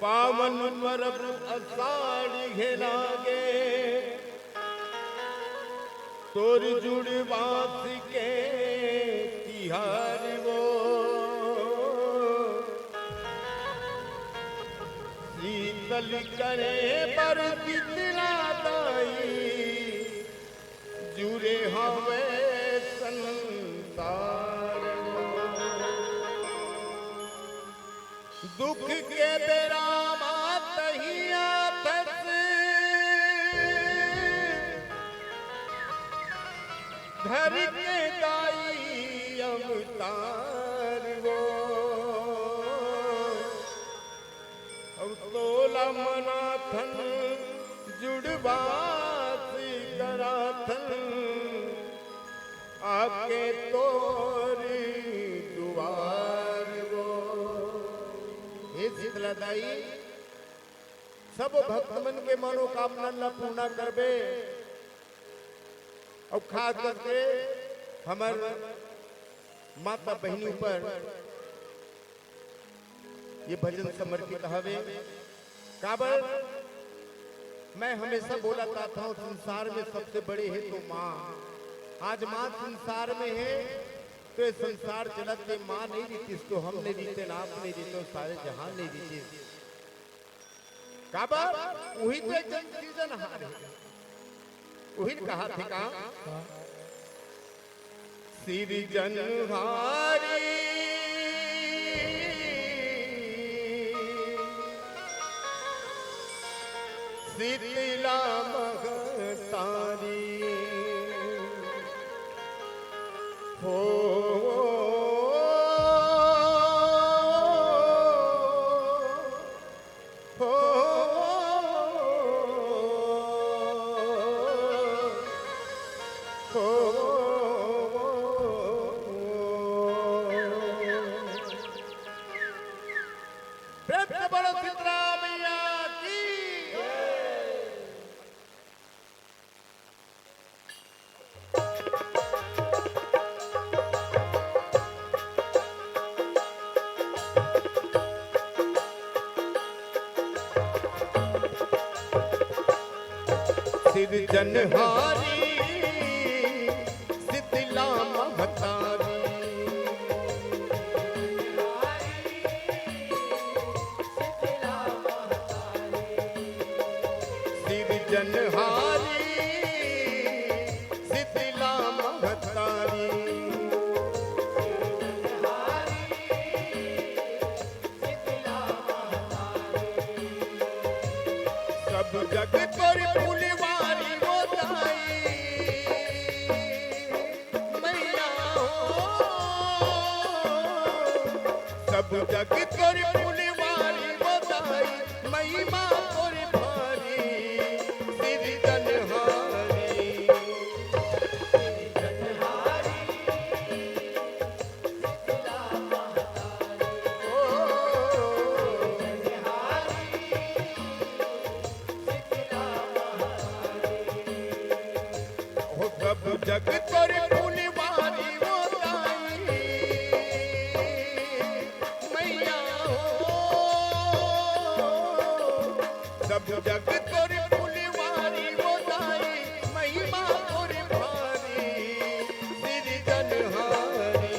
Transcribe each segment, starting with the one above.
पावन परब अषाढ़ घेलागे तोर जुड़वास के तिहार वो शीतल करे पर शीतला दाई जुड़े हवे संसार वो दुख के बेरा मातहिया धस धर के गाई अवतार वो अब तोला मनाथन जुड़वासी कराथन आके तोरी दुआर वो। हे शीतला दाई सब भक्तमन के मनोकामना ला पूर्ण करबे और खास करके हमार माता बहनी पर ये भजन समर्पित हवे। काबर मैं हमेशा बोला था संसार में सबसे बड़े है तो माँ। आज माँ संसार में है तो ये संसार जगत में माँ नहीं जीती तो हम नहीं जीते ना आप नहीं जीते सारे जहान नहीं जीते। काबर वही तो एक सीजन हार है वही कहा थे का सिरजनहारी शीतला महतारी हो सिरजनहारी शीतला महतारी सिरजनहारी शीतला महतारी सब जग तोरी फूलवारी वो दाई मैया सब जग तोरी फूलवारी वो दाई महिमा तोरी भारी सिरजनहारी सब जग तोरी फूलवारी वो दाई मैया सब जग तोरी फूलवारी वो दाई महिमा तोरी भारी सिरजनहारी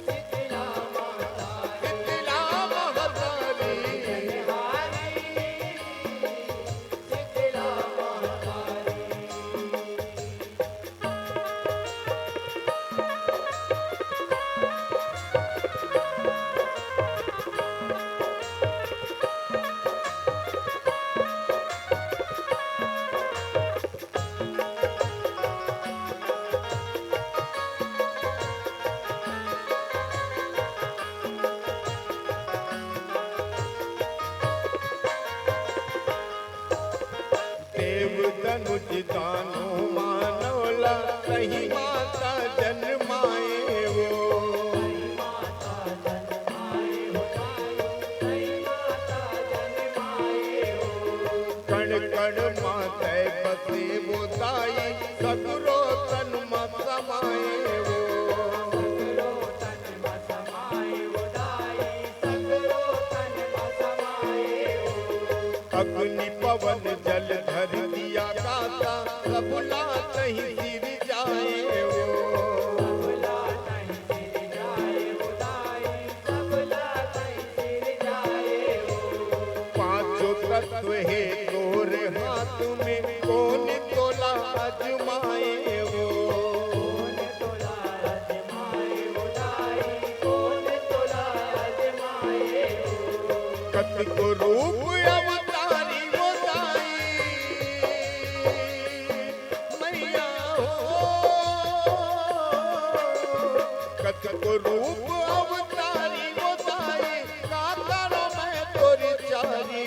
शीतला महतारी धनुष दानो मानवला कहीं माता जन्माए वो कण कण माते बसे वो दाई सगुरो तन मत समाए वो अजमाए वो, कौन तोला अजमाए वो दाई, कौन तोला अजमाए वो। कतिक रूप अवतारी वो दाई मैया हो, कतिक रूप अवतारी वो दाई, काकरो मैं तोरी चारी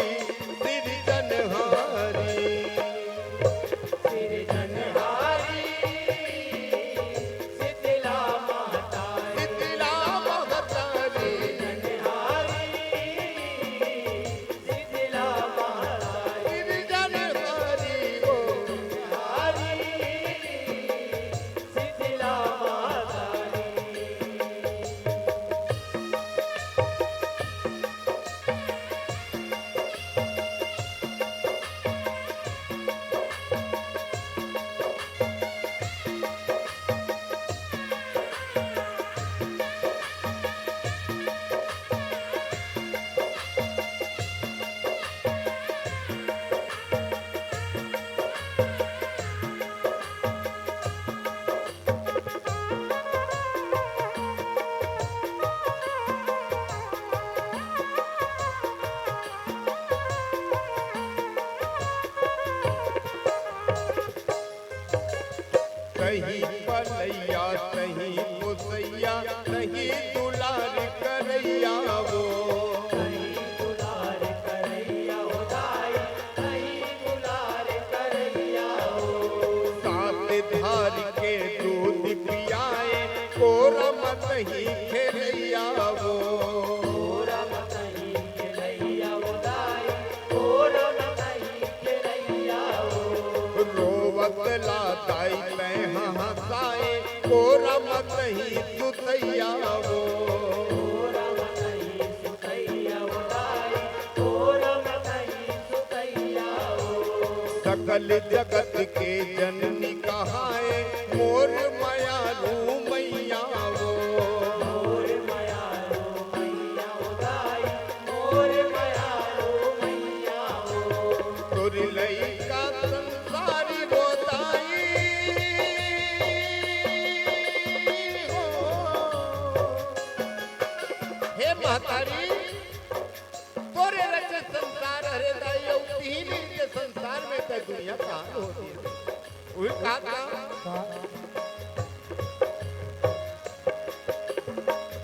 सिरजनहारी, सिरजनहारी शीतला माता, शीतला महतारी, सिरजनहारी शीतला माता, सिरजनहारी वो, हारी शीतला माता। कहीं पलैया कहीं पुसैया कहीं दुलार करैया वो, कहीं दुलार करैया हो दाई, कहीं दुलार करैया हो। सात धार के दूध पियाए कोरा मत ही खेलैया वो, कोरा मतही खेलैया हो दाई, कोरा मतही खेलैया हो। रोवत लाताई तै हंसाए कोरा मत ही सुतैया वो, कोरा मतही सुतैया हो दाई, कोरा मतही सुतैया हो। सकल जगत के जननी कहाए मोर मायारू मैया वो, मोर मायारो मैया हो दाई, मोर मायारो मैया हो। तोरी लइका संसारी बोताई हो। हे महतारी तोरे रचे संसार हरे दाई औ तीन के संसार में ते दुनिया कहाँ होती है वही कहा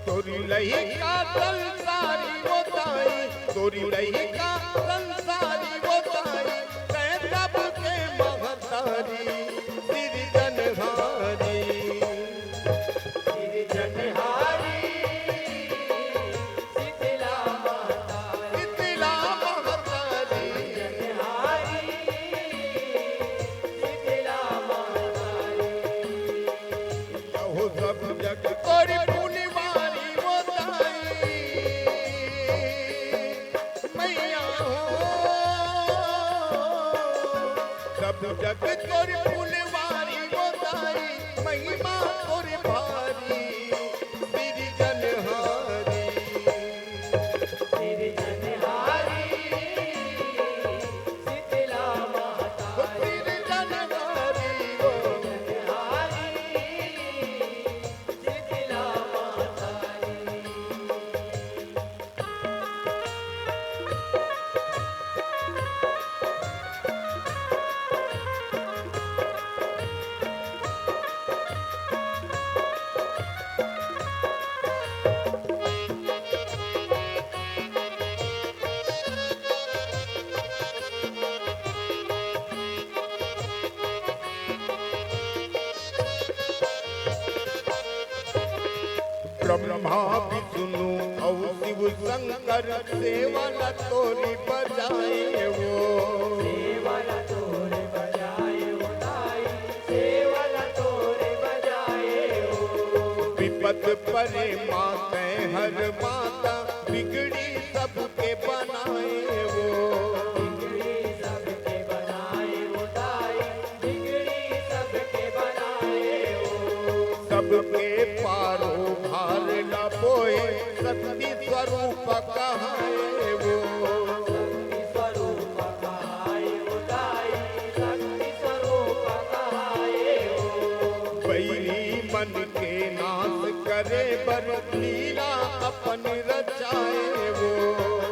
तोरी लइका संसारी बोताई, तोरी लइका संसारी बोताई, तै सब के महतारी सिरजनहारी, सिरजनहारी शीतला माता, शीतला महतारी, सिरजनहारी शीतला माता। हो सब जग तोरी पुनिवारी बोताई मैया हो, सब जग तोरी पुनिवारी बोताई, महिमा तोरी भारी सिरजनहारी, सिरजनहारी शीतला माता, सिरजनहारी वो, सिरजनहारी शीतला माता। ब्रह्मा विष्णु और शिव शंकर सेवल तोरी बजाए वो, सेवल तोर बजाए हो दाई, सेवल तोर बजाए हो। विपत परे माते हर माता बिगड़ी सबके बनाए वो, बिगड़ी सबके बनाए हो दाई, बिगड़ी सबके बनाए हो। सबके पारो भार न बोए शक्ति स्वरूप कहाए वो, शक्ति स्वरूप कहाए हो दाई, शक्ति स्वरूप कहाए अपन रचाए वो,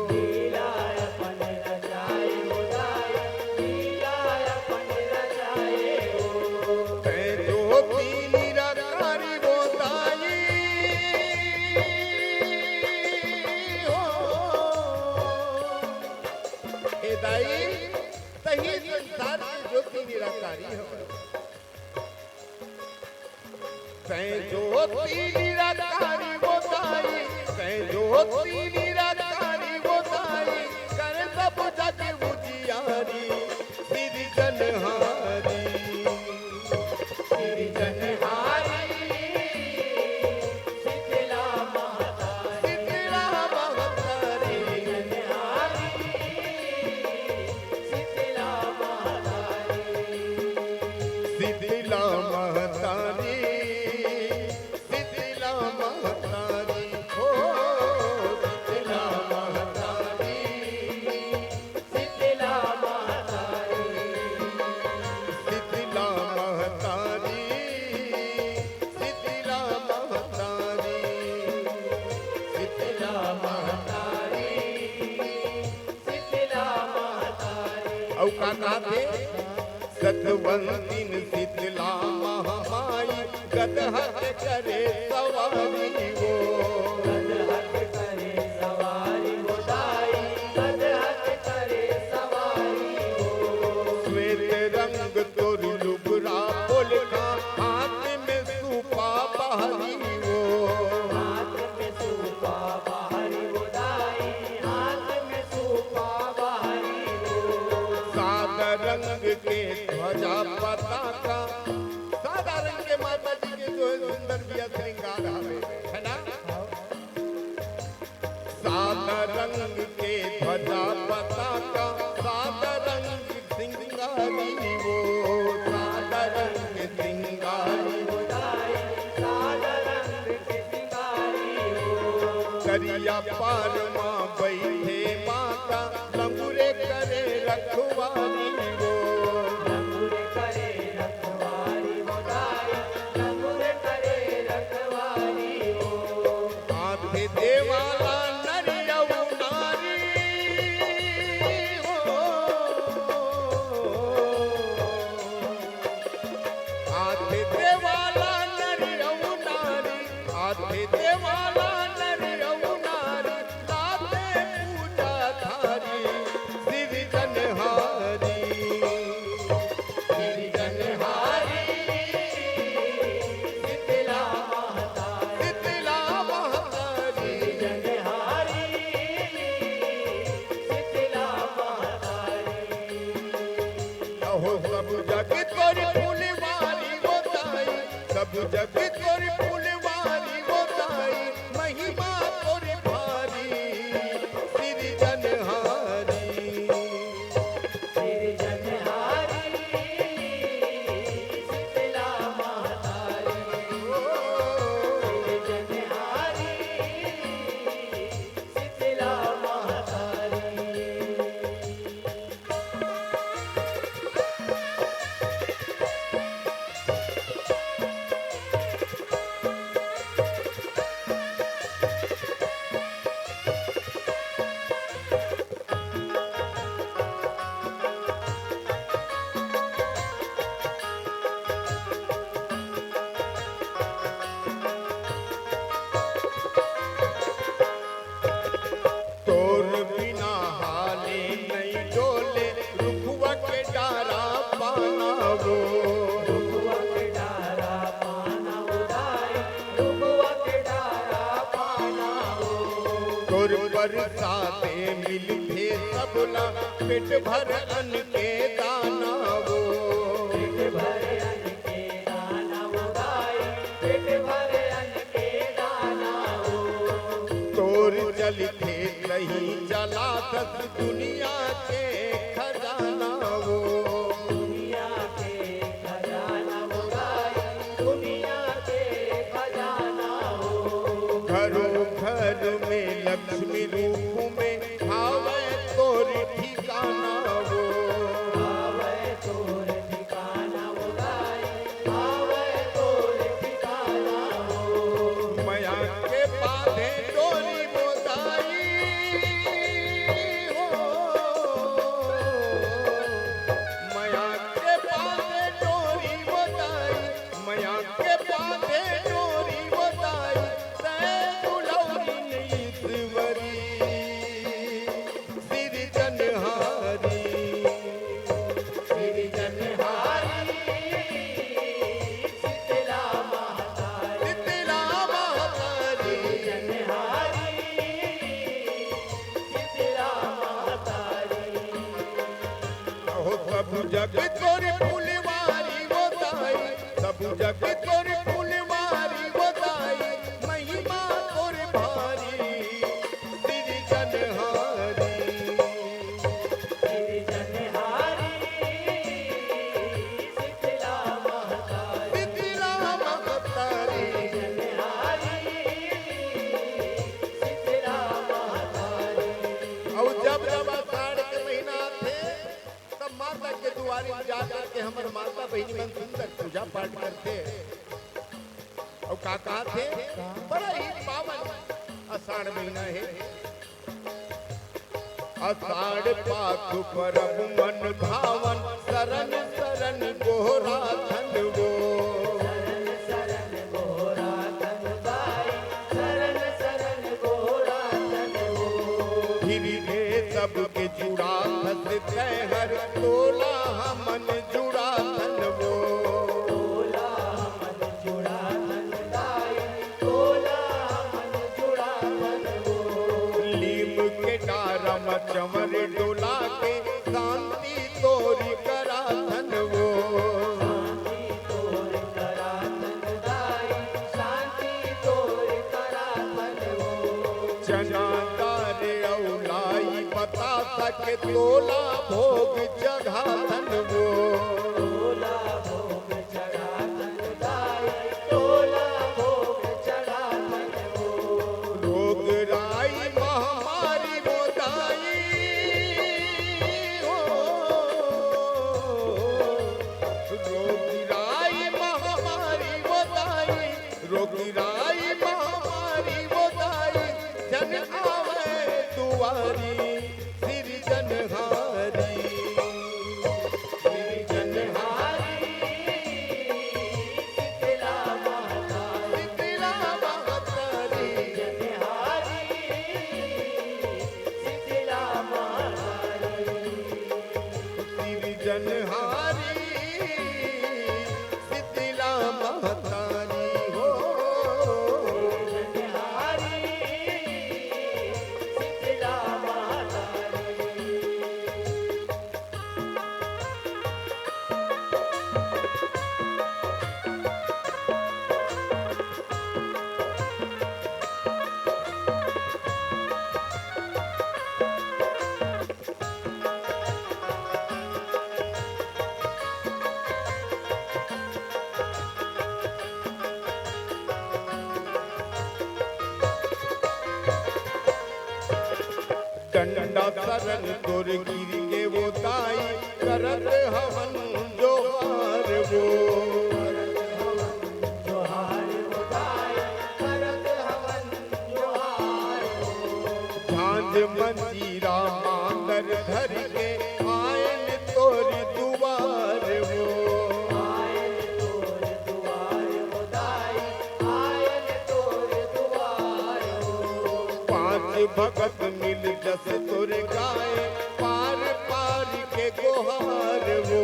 लीला अपन रचाए वो दाई, लीला अपन रचाए वो। तै ज्योति निराकारी वो दाई हो। हे दाई तही संसार के ज्योति निराकारी हो। तै ज्योति निराकारी वो दाई, तै ज्योति निराकारी वो दाई, कर सब जग उजियारी सिरजनहारी, सिरजनहारी शीतला माता, शीतला महतारी, सिरजनहारी शीतला माता शीतला महतारी, शीतला महतारी हो, शीतला महतारी, शीतला माता शीतला महतारी, शीतला महतारी, शीतला महतारी। शीतला माता औ का कहते सतवंतिन शीतला महामाई, गदहत करे सवारी वो, गदहत करे सवारी वो दाई, गदहत करे सवारी वो। श्वेत रंग तोर लुगरा बोलका, हाथ में सूपा बहारी वो, हाथ में सूपा बाहरी वो दाई, हाथ में सूपा बाहरी वो। सादा रंग के ध्वजा पताका, सादा रंग के माता जी के जो सुंदर बिया श्रृंगार हवे है ना। सादा रंग के ध्वजा पताका, सादा रंग श्रृंगारी वो, सादा रंग श्रृंगारी वो, दाई सादा रंग के सिंगारी हो। करिया पार माँ बैठे माता, लंगुरे करे रखवारी वो, रंगुर करे रखवारी वो दाई, रंगुर करे रखवारी हो। हाथे देवाला नरियऊ नारी हो, हाथे देवाला नरियऊ नारी, हाथे देवाला नरियऊ नारी, लाते पूजा धारी सिरजनहारी, सिरजनहारी शीतला माता, शीतला महतारी, सिरजनहारी शीतला माता हो सब जग तोरी फुलवारी वो दाई, सब जग तोरी फुलवारी वो दाई, महिमा तोरी भारी सिरजनहारी, सिरजनहारी शीतला माता, सिरजनहारी शीतला माता। तोर बिना हाले नहीं डोले, रुखवा के डारा पाना वो, रुगवा के डारा पाना वो दाई, रुगवा के डारा पाना वो। तोर बरसाते मिलते सबला, पेट भर अन्न के दाना वो, पेट भरे अन्न के दाना वो दाई, पेट भरे अन्न के दाना वो। तोर चलते कहीं चला दस दुनिया के खजाना वो, दुनिया के खजाना वो दाई, दुनिया के खजाना वो। घरों घर में लक्ष्मी रूप में आवे तोर ठिकाना वो, आवे तोर ठिकाना वो दाई, आवे तोर ठिकाना वो। माया के बांधे डोरी जग तोरी फुलवारी वो दाई, सब जग तोरी फुलवारी वो दाई, महिमा तोरी भारी सिरजनहारी। सिरजनहारी शीतला महतारी, शीतला महतारी, सिरजनहारी शीतला महतारी। और जब जब आषाढ़ के महीना थे तब माता के दुआरे में जा करके हमारे माता बहनी मन सुंदर पूजा पाठ करते। और का थे बड़ा ही पावन आषाढ़ महीना है। आषाढ़ पाक परब मन भावन, शरण शरण गोरा धन वो। शरण शरण गोरा धन दाई, शरण शरण गोरा धन वो। धीरे सबके जुड़ा हस हर तोला हमन जुड़ा धन वो। तोला मन जुड़ा धन दाई, तोला मन जुड़ा धन वो। लीम के डारम चमर डोला के शांति तोरी करा धन वो। शांति तोर करा धन दाई, शांति तोर करा धन वो। चना दार औलाई बता सके तोला भोग जगा धन वो। तोला भोग चढ़ा धन दाई, तोला भोग चढ़ा धन वो। रोग राई महामारी वो दाई हो। रोग राई महामारी वो दाई, रोग राई महामारी वो दाई, जन आवे दुआरी सिरजनहारी। सिरजनहारी शीतला महतारी, शीतला महतारी, सिरजनहारी शीतला महतारी। सिरजनहारी शीतला महतारी हो। सिरजनहारी शीतला महतारी। डंडा शरण तोर गिर के वो दाई, करत हवन जोहार वो। जोहार हो दाई, करत हवन जोहार हो। झांझ मंजीरा मांगर धर के आयन तोर दुआर वो। आयन तोर दुआर हो दाई, आयन तोर दुआर हो। पांच भगत मिल जस तोर गाए, पार पार के गोहार वो।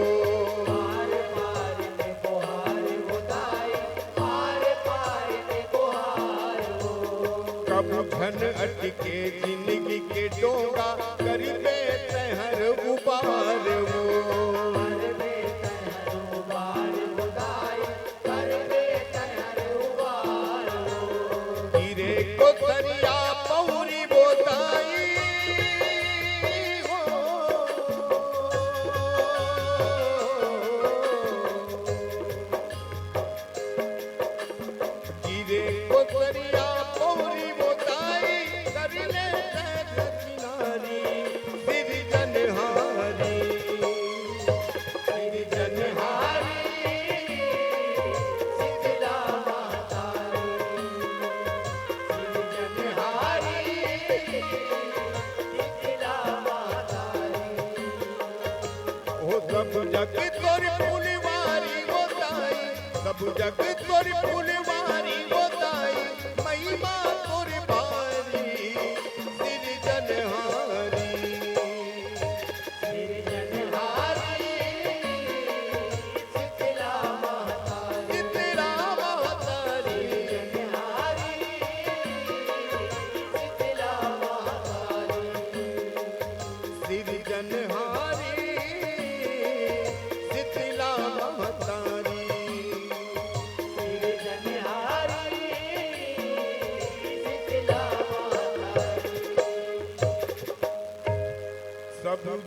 पार पार में गुहार हो दाई, पार पार में गुहार हो। कब घन अटके जिंदगी के डोंगा, करिबे तहर उबार वो। कर बे तहर उबार हो दाई, कर बे तहर उबार हो। गिरे को दरिया पौरी वो दाई हो। गिरे को दरिया पौरी वो दाई, कर ले तैर किनारी सिरजनहारी। सिरजनहारी शीतला महतारी, सिरजनहारी शीतला महतारी। ओ सब जग तोर फुलवारी वो दाई, सब जग तोर फुलवारी वो दाई, महिमा तोर भारी सिरजनहारी। सिरजनहारी शीतला महतारी, शीतला महतारी, सिरजनहारी शीतला महतारी। सिरजनहारी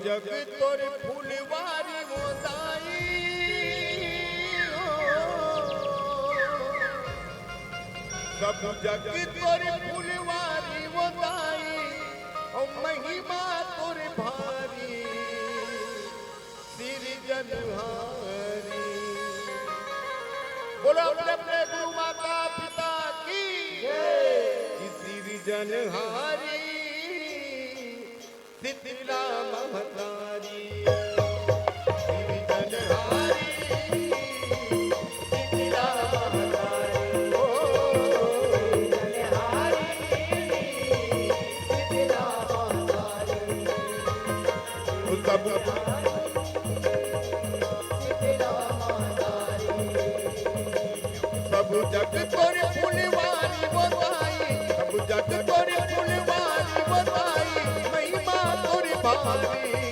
जग तोर फुलवारी मोदाई सब जग तोर फुलवारी मोदाई और महिमा तोर भारी सिरजनहारी। बोलो अपने अपने गुरु माता पिता की सिरजनहारी शीतला महतारी सिरजनहारी शीतला महतारी ओ सिरजनहारी शीतला महतारी सब शीतला महतारी सब जग तोरे फुलवारी बताई सब जग तोरे फुलवारी बताई महिमा तोरे भारी